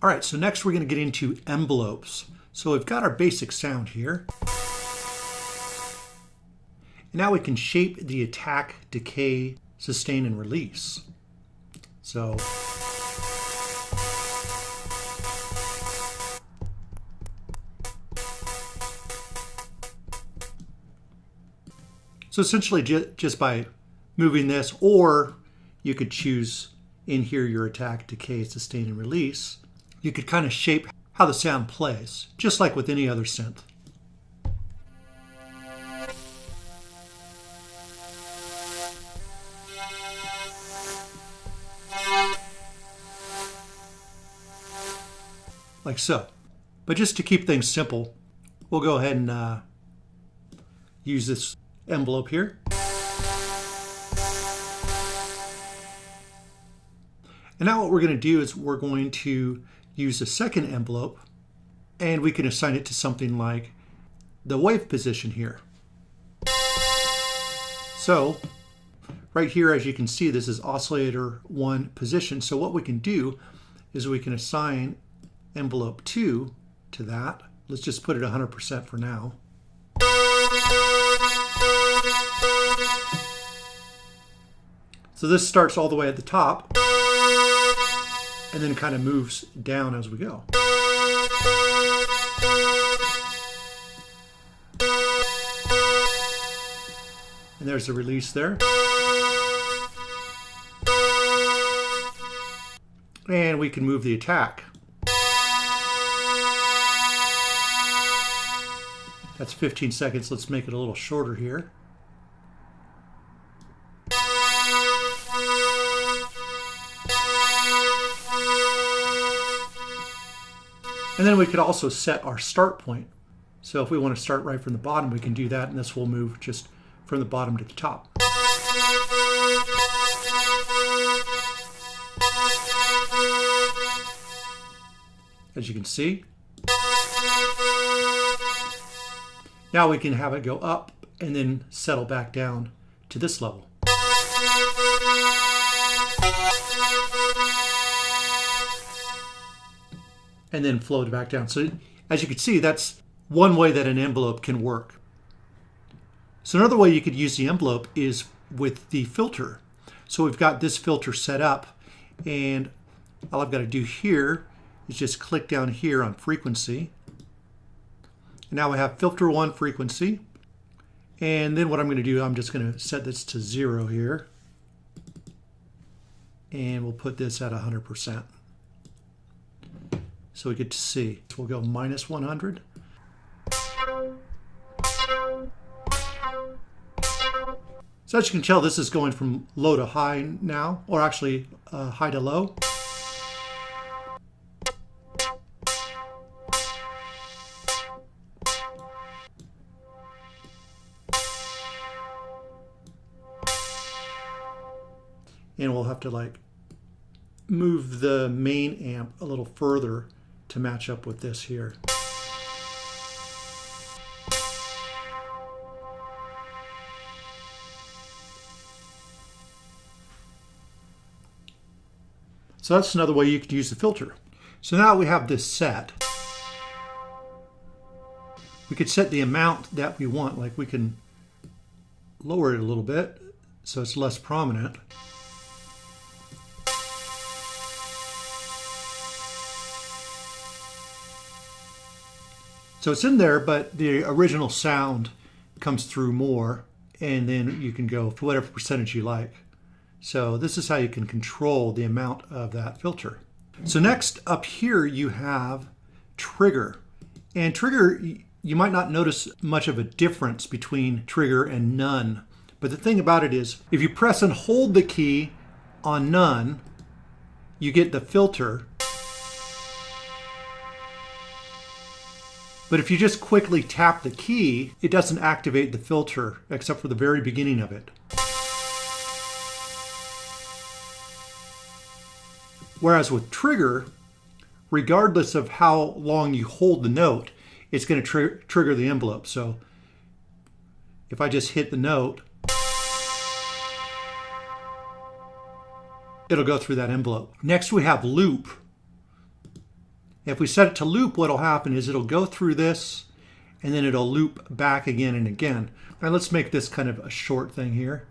All right, so next we're going to get into envelopes. So we've got our basic sound here. And now we can shape the attack, decay, sustain, and release. So essentially just by moving this, or you could choose in here your attack, decay, sustain, and release. You could kind of shape how the sound plays, just like with any other synth. Like so. But just to keep things simple, we'll go ahead and use this envelope here. And now what we're going to do is we're going to use a second envelope, and we can assign it to something like the wave position here. So right here, as you can see, this is oscillator 1 position. So what we can do is we can assign envelope 2 to that. Let's just put it 100% for now. So this starts all the way at the top and then kind of moves down as we go. And there's the release there. And we can move the attack. That's 15 seconds. Let's make it a little shorter here. And then we could also set our start point. So if we want to start right from the bottom, we can do that, and this will move just from the bottom to the top. As you can see. Now we can have it go up and then settle back down to this level. And then float back down. So as you can see, that's one way that an envelope can work. So another way you could use the envelope is with the filter. So we've got this filter set up, and all I've got to do here is just click down here on frequency. And now we have filter 1 frequency. And then what I'm going to do, I'm just going to set this to 0 here. And we'll put this at 100%. So we get to see. So we'll go minus 100. So as you can tell, this is going from low to high now, or actually high to low. And we'll have to like move the main amp a little further to match up with this here. So that's another way you could use the filter. So now we have this set. We could set the amount that we want, like we can lower it a little bit so it's less prominent. So it's in there, but the original sound comes through more, and then you can go for whatever percentage you like. So this is how you can control the amount of that filter. So next up here you have trigger. And trigger, you might not notice much of a difference between trigger and none. But the thing about it is, if you press and hold the key on none, you get the filter. But if you just quickly tap the key, it doesn't activate the filter except for the very beginning of it. Whereas with trigger, regardless of how long you hold the note, it's going to trigger the envelope. So if I just hit the note, it'll go through that envelope. Next we have loop. If we set it to loop, what'll happen is it'll go through this and then it'll loop back again and again. All right, let's make this kind of a short thing here.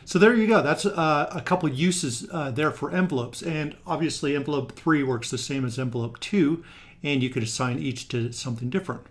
So there you go. That's a couple uses there for envelopes. And obviously envelope 3 works the same as envelope 2, and you could assign each to something different.